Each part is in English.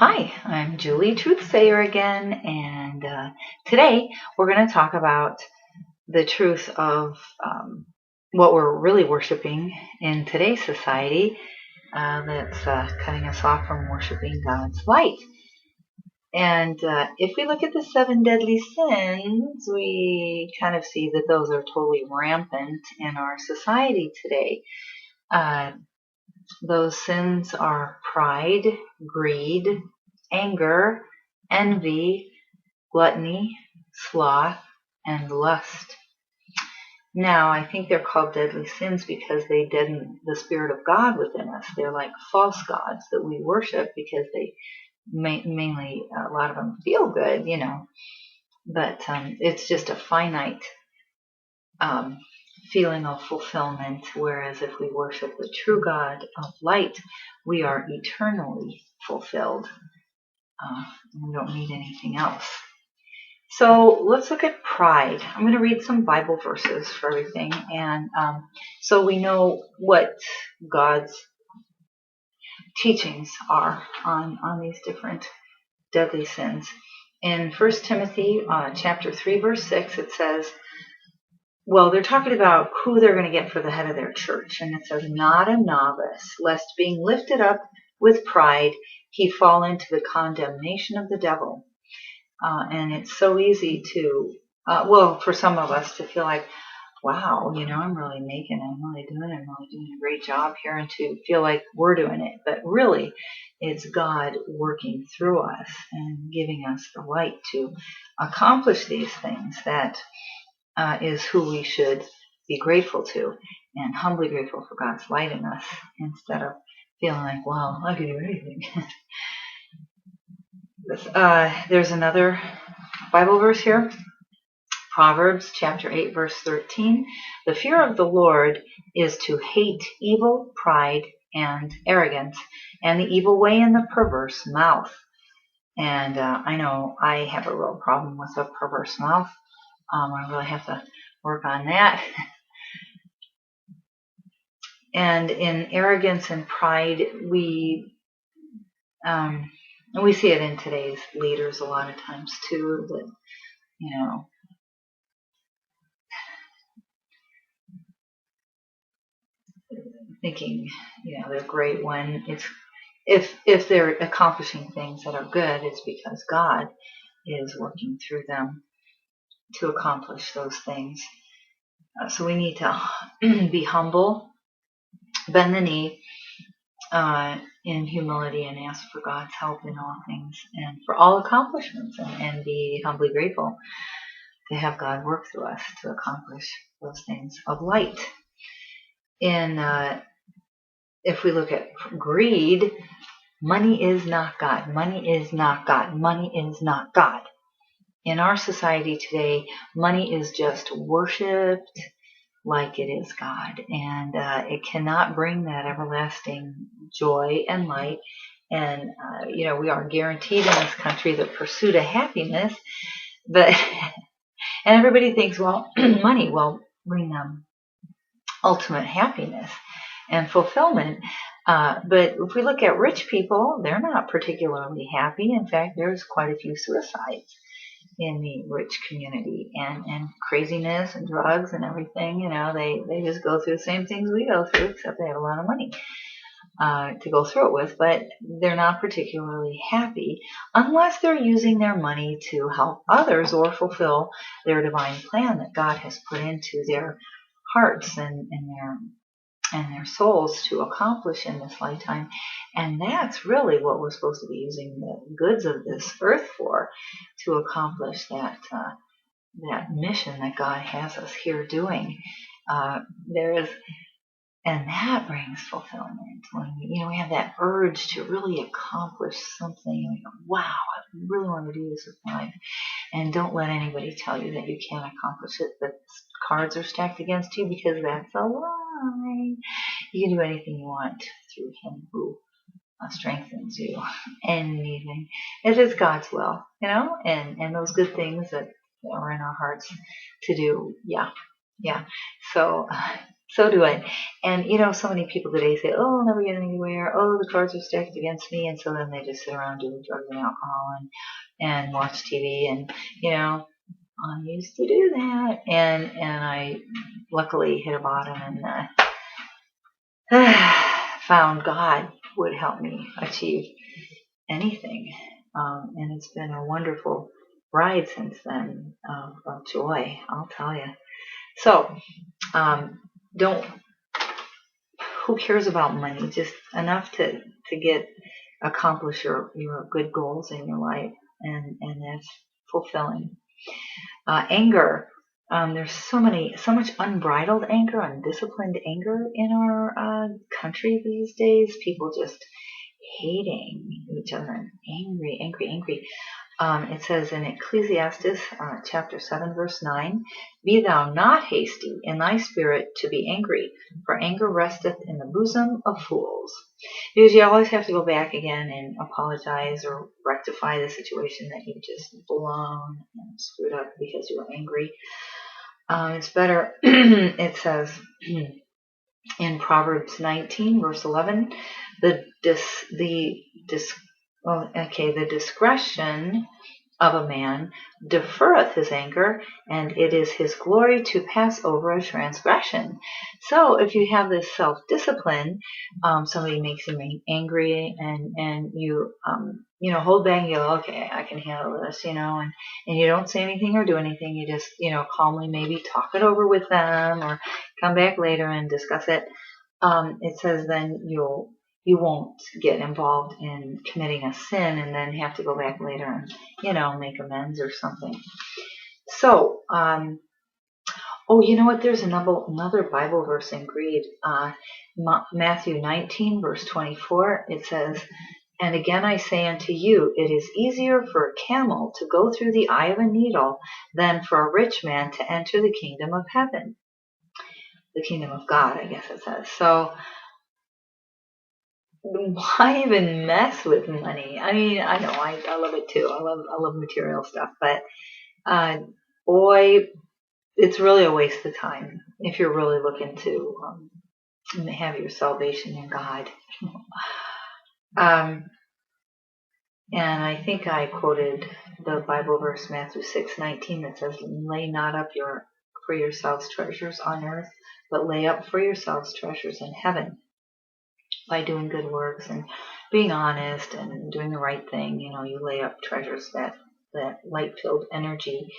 Hi, I'm Julie Truthsayer again, and today we're going to talk about the truth of what we're really worshiping in today's society that's cutting us off from worshiping God's light. And if we look at the 7 deadly sins, we kind of see that those are totally rampant in our society today. Those sins are pride, greed, anger, envy, gluttony, sloth, and lust. Now, I think they're called deadly sins because they deaden the Spirit of God within us. They're like false gods that we worship because they mainly, a lot of them feel good, but it's just a finite feeling of fulfillment, whereas if we worship the true God of light, we are eternally fulfilled. We don't need anything else. So let's look at pride. I'm going to read some Bible verses for everything, and so we know what God's teachings are on these different deadly sins. In 1 Timothy chapter 3, verse 6, it says, well, they're talking about who they're going to get for the head of their church. And it says, not a novice, lest being lifted up with pride, he fall into the condemnation of the devil. And it's so easy to, for some of us to feel like, wow, I'm really doing a great job here, and to feel like we're doing it. But really, it's God working through us and giving us the light to accomplish these things. That is who we should be grateful to, and humbly grateful for God's light in us, instead of feeling like, well, I can do anything. There's another Bible verse here, Proverbs chapter 8, verse 13. The fear of the Lord is to hate evil, pride, and arrogance, and the evil way and the perverse mouth. And I know I have a real problem with a perverse mouth. I really have to work on that. And in arrogance and pride, we see it in today's leaders a lot of times too, that, thinking, they're great when it's, if they're accomplishing things that are good, it's because God is working through them to accomplish those things. So we need to be humble, bend the knee in humility, and ask for God's help in all things and for all accomplishments, and be humbly grateful to have God work through us to accomplish those things of light. If we look at greed, money is not God. Money is not God. Money is not God. In our society today, money is just worshipped like it is God, and it cannot bring that everlasting joy and light. And we are guaranteed in this country the pursuit of happiness, but and everybody thinks, well, money will bring them ultimate happiness and fulfillment. But if we look at rich people, they're not particularly happy. In fact, there's quite a few suicides in the rich community, and craziness and drugs and everything. They just go through the same things we go through, except they have a lot of money to go through it with, but they're not particularly happy unless they're using their money to help others or fulfill their divine plan that God has put into their hearts and their souls to accomplish in this lifetime. And that's really what we're supposed to be using the goods of this earth for, to accomplish that mission that God has us here doing. And that brings fulfillment when we have that urge to really accomplish something. And we go, wow, I really want to do this with my life. And don't let anybody tell you that you can't accomplish it, that cards are stacked against you, because that's a lie. You can do anything you want through Him who strengthens you. Anything. It is God's will, and those good things that are in our hearts to do. Yeah. So So do I. And so many people today say, "Oh, I'll never get anywhere. Oh, the cards are stacked against me," and so then they just sit around doing drugs and alcohol and watch TV. And I used to do that, and I luckily hit a bottom and found God would help me achieve anything. And it's been a wonderful ride since then of joy, I'll tell you. So, don't. Who cares about money? Just enough to accomplish your good goals in your life, and that's fulfilling. Anger. There's so much unbridled anger, undisciplined anger in our country these days. People just hating each other and angry. It says in Ecclesiastes chapter 7, verse 9, "Be thou not hasty in thy spirit to be angry, for anger resteth in the bosom of fools." Because you always have to go back again and apologize or rectify the situation that you just blown and screwed up because you were angry. It's better, it says in Proverbs 19, verse 11, the discretion of a man deferreth his anger, and it is his glory to pass over a transgression. So if you have this self-discipline, somebody makes you angry, and you hold back and you go, okay, I can handle this, and you don't say anything or do anything. You just calmly maybe talk it over with them or come back later and discuss it. It says then you won't get involved in committing a sin and then have to go back later and, make amends or something. So, you know what? There's another Bible verse in greed. Matthew 19, verse 24, it says, "And again I say unto you, it is easier for a camel to go through the eye of a needle than for a rich man to enter the kingdom of heaven." The kingdom of God, I guess it says. So, why even mess with money? I mean, I know I love it too. I love material stuff, but boy, it's really a waste of time if you're really looking to have your salvation in God. And I think I quoted the Bible verse Matthew 6:19 that says, "Lay not up for yourselves treasures on earth, but lay up for yourselves treasures in heaven." By doing good works and being honest and doing the right thing, you lay up treasures, that light-filled energy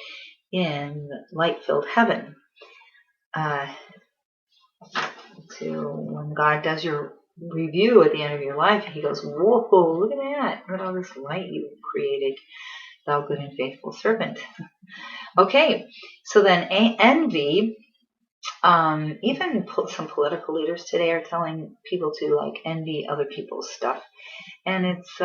in light-filled heaven. So when God does your review at the end of your life, he goes, "Whoa, look at that. Look at all this light you created, thou good and faithful servant." Okay, so then envy. Even some political leaders today are telling people to envy other people's stuff, and it's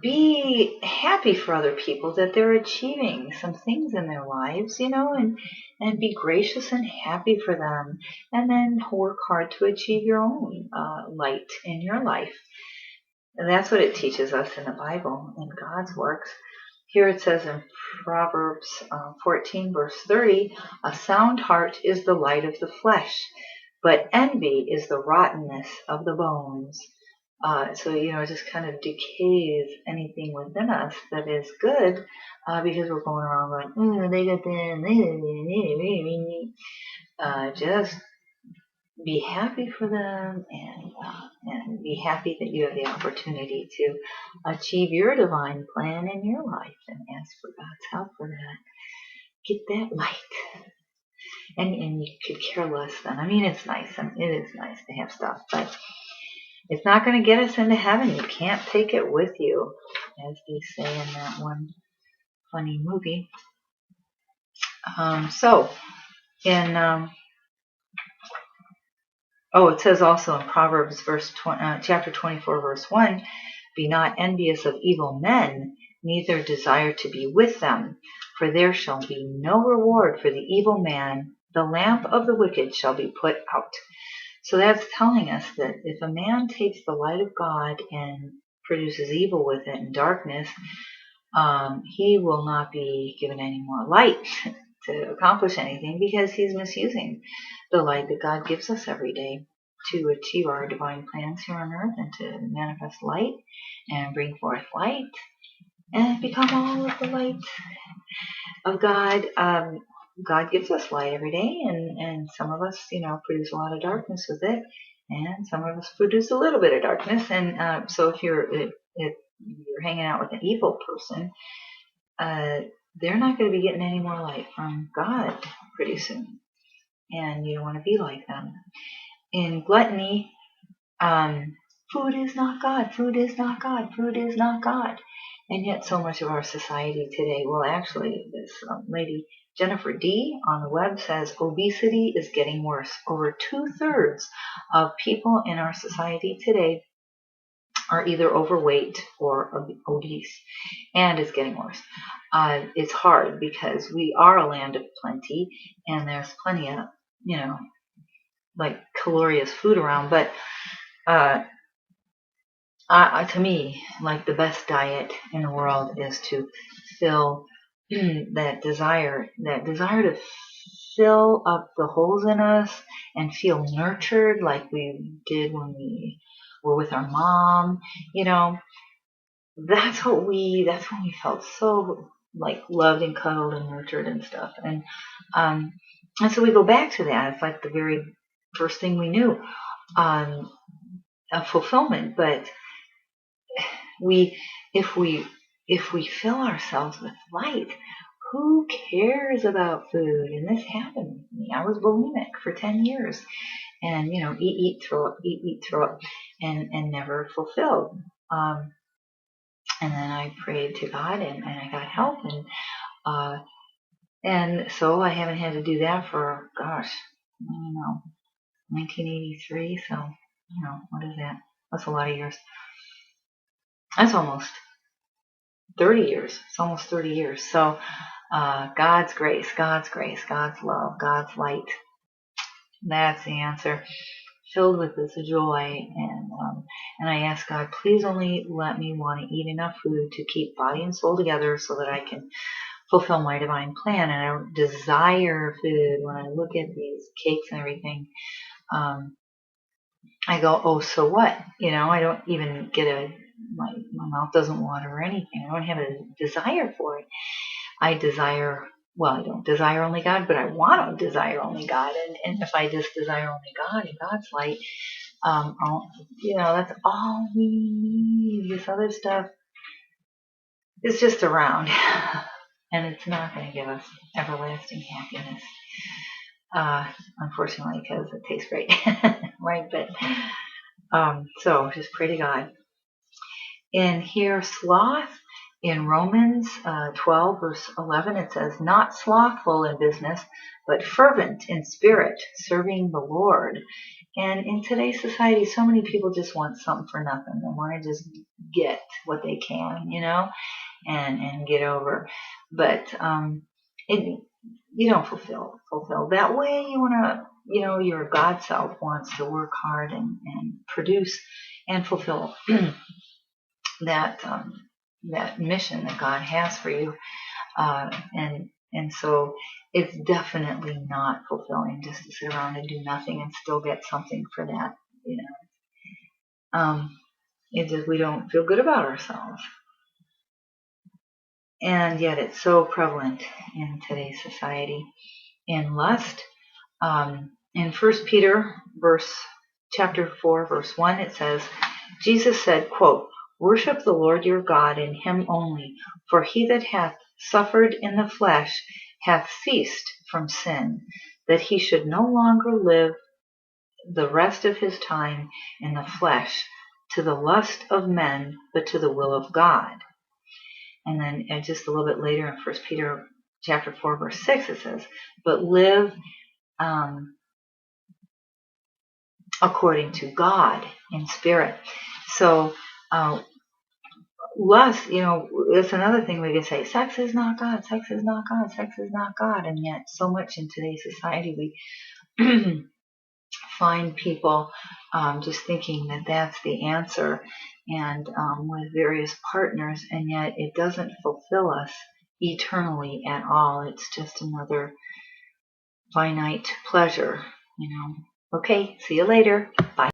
be happy for other people that they're achieving some things in their lives, and be gracious and happy for them, and then work hard to achieve your own light in your life. And that's what it teaches us in the Bible, in God's works. Here it says in Proverbs 14, verse 30, "A sound heart is the light of the flesh, but envy is the rottenness of the bones." So, it just kind of decays anything within us that is good because we're going around going, they got that. Just be happy for them and be happy that you have the opportunity to achieve your divine plan in your life and ask for God's help for that. Get that light. And you could care less then. I mean, it's nice. It is nice to have stuff, but it's not going to get us into heaven. You can't take it with you, as they say in that one funny movie. It says also in Proverbs chapter 24, verse 1, "Be not envious of evil men, neither desire to be with them, for there shall be no reward for the evil man. The lamp of the wicked shall be put out." So that's telling us that if a man takes the light of God and produces evil with it and darkness, he will not be given any more light. to accomplish anything, because he's misusing the light that God gives us every day to achieve our divine plans here on earth and to manifest light and bring forth light and become all of the light of God. God gives us light every day, and some of us, produce a lot of darkness with it, and some of us produce a little bit of darkness. And so if you're hanging out with an evil person, they're not going to be getting any more light from God pretty soon, and you don't want to be like them. In gluttony, food is not God, food is not God, food is not God. And yet so much of our society today, well, actually, this lady, Jennifer D. on the web says obesity is getting worse. Over 2/3 of people in our society today are either overweight or obese, and it's getting worse. It's hard because we are a land of plenty, and there's plenty of, like calorious food around, but to me, like the best diet in the world is to fill that desire to fill up the holes in us and feel nurtured like we did when we were with our mom. That's when we felt so like loved and cuddled and nurtured and stuff. And so we go back to that. It's like the very first thing we knew, of fulfillment. But if we fill ourselves with light, who cares about food? And this happened to me. I was bulimic for 10 years, and eat, throw up, eat, throw up, and never fulfilled. And then I prayed to God, and I got help, and so I haven't had to do that for 1983. So what is that? That's a lot of years. That's almost 30 years. It's almost 30 years. So God's grace, God's love, God's light. That's the answer. Filled with this joy, and I ask God, please only let me want to eat enough food to keep body and soul together so that I can fulfill my divine plan. And I don't desire food. When I look at these cakes and everything, I go, oh, so what? I don't even get my mouth doesn't water or anything. I don't have a desire for it. I don't desire only God, but I want to desire only God. And if I just desire only God and God's light, that's all we need. This other stuff is just around, and it's not going to give us everlasting happiness. Unfortunately, because it tastes great, right? But so just pray to God. In here, sloth, in Romans 12, verse 11, it says, not slothful in business, but fervent in spirit, serving the Lord. And in today's society, so many people just want something for nothing. They want to just get what they can, and get over. But you don't fulfill. That way you want to, your God self wants to work hard and produce and fulfill that mission that God has for you. And so it's definitely not fulfilling just to sit around and do nothing and still get something for that. It's just we don't feel good about ourselves. And yet it's so prevalent in today's society. In lust, in 1 Peter chapter 4, verse 1, it says, Jesus said, quote, worship the Lord your God, and him only, for he that hath suffered in the flesh hath ceased from sin, that he should no longer live the rest of his time in the flesh to the lust of men, but to the will of God. And then just a little bit later in 1 Peter chapter 4, verse 6, it says, but live according to God in spirit. So lust, it's another thing we could say, sex is not God, sex is not God, sex is not God. And yet so much in today's society we find people just thinking that that's the answer, and with various partners, and yet it doesn't fulfill us eternally at all. It's just another finite pleasure, you know. Okay, see you later. Bye.